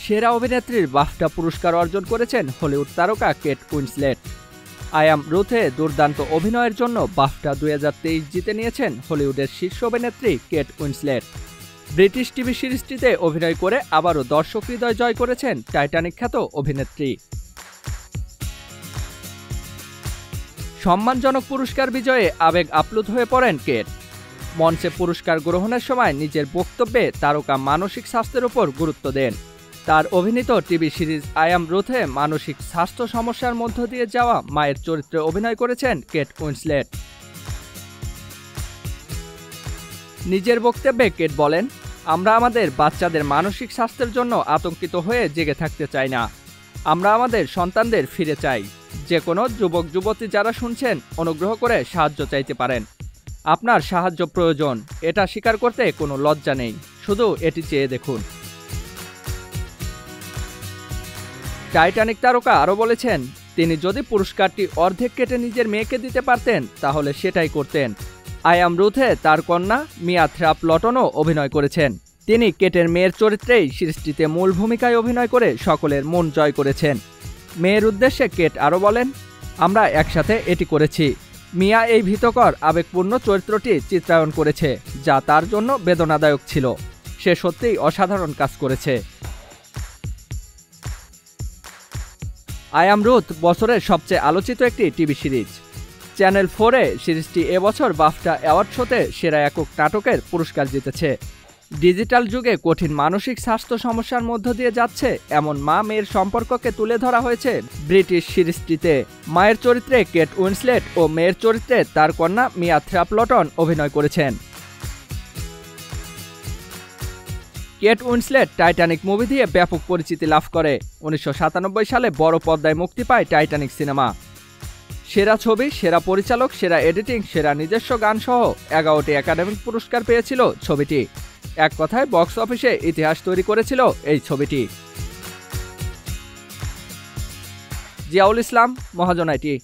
সেরা অভিনেত্রীর বাফটা পুরস্কার অর্জন করেছেন হলিউড তারকা কেট উইন্সলেট। আই অ্যাম রুথে দুর্দান্ত অভিনয়ের জন্য বাফটা 2023 জিতে নিয়েছেন হলিউডের শীর্ষ অভিনেত্রী কেট উইন্সলেট। ব্রিটিশ টিভি সিরিজটিতে অভিনয় করে আবারও দর্শক হৃদয় জয় করেছেন টাইটানিক খ্যাত অভিনেত্রী। সম্মানজনক পুরস্কার বিজয়ে আবেগ আপ্লুত হয়ে পড়েন কেট। মঞ্চে পুরস্কার গ্রহণের সময় নিজের বক্তব্যে তারকা মানসিক স্বাস্থ্যের উপর গুরুত্ব দেন। তার অভিনীত টিভি সিরিজ আই অ্যাম রুথে মানসিক স্বাস্থ্য সমস্যার মধ্য দিয়ে যাওয়া মায়ের চরিত্রে অভিনয় করেছেন কেট উইন্সলেট। নিজের বক্তব্যে কেট বলেন, আমরা আমাদের বাচ্চাদের মানসিক স্বাস্থ্যের জন্য আতঙ্কিত হয়ে জেগে থাকতে চাই না। আমরা আমাদের সন্তানদের ফিরে চাই। যে কোনো যুবক যুবতী যারা শুনছেন, অনুগ্রহ করে সাহায্য চাইতে পারেন। আপনার সাহায্য প্রয়োজন, এটা স্বীকার করতে কোনো লজ্জা নেই, শুধু এটি চেয়ে দেখুন। টাইটানিক তারকা আরও বলেছেন, তিনি যদি পুরস্কারটি অর্ধেক কেটে নিজের মেয়েকে দিতে পারতেন তাহলে সেটাই করতেন। আই অ্যাম রুথে তার কন্যা মিয়া থ্রাপ-লটনও অভিনয় করেছেন। তিনি কেটের মেয়ের চরিত্রেই সিরিজটিতে মূল ভূমিকায় অভিনয় করে সকলের মন জয় করেছেন। মেয়ের উদ্দেশ্যে কেট আরও বলেন, আমরা একসাথে এটি করেছি। মিয়া এই ভীতকর আবেগপূর্ণ চরিত্রটি চিত্রায়ন করেছে, যা তার জন্য বেদনাদায়ক ছিল। সে সত্যিই অসাধারণ কাজ করেছে। আই অ্যাম রুথ বছরের সবচেয়ে আলোচিত একটি টিভি সিরিজ। চ্যানেল 4-এ সিরিজটি এবছর বাফটা অ্যাওয়ার্ড শোতে সেরা একক নাটকের পুরস্কার জিতেছে। ডিজিটাল যুগে কঠিন মানসিক স্বাস্থ্য সমস্যার মধ্য দিয়ে যাচ্ছে এমন মা মেয়ের সম্পর্ককে তুলে ধরা হয়েছে ব্রিটিশ সিরিজটিতে। মায়ের চরিত্রে কেট উইন্সলেট ও মেয়ের চরিত্রে তার কন্যা মিয়া থ্রাপ-লটন অভিনয় করেছেন। কেট উইন্সলেট টাইটানিক মুভি দিয়ে ব্যাপক পরিচিতি লাভ করে। 1997 সালে বড় পর্দায় মুক্তি পায় টাইটানিক সিনেমা। সেরা ছবি, সেরা পরিচালক, সেরা এডিটিং, সেরা নিজস্ব গান সহ 11টি একাডেমি পুরস্কার পেয়েছিল ছবিটি। এক কথায় বক্স অফিসে ইতিহাস তৈরি করেছিল এই ছবিটি। জিয়াউল ইসলাম, মহাজন আইটি।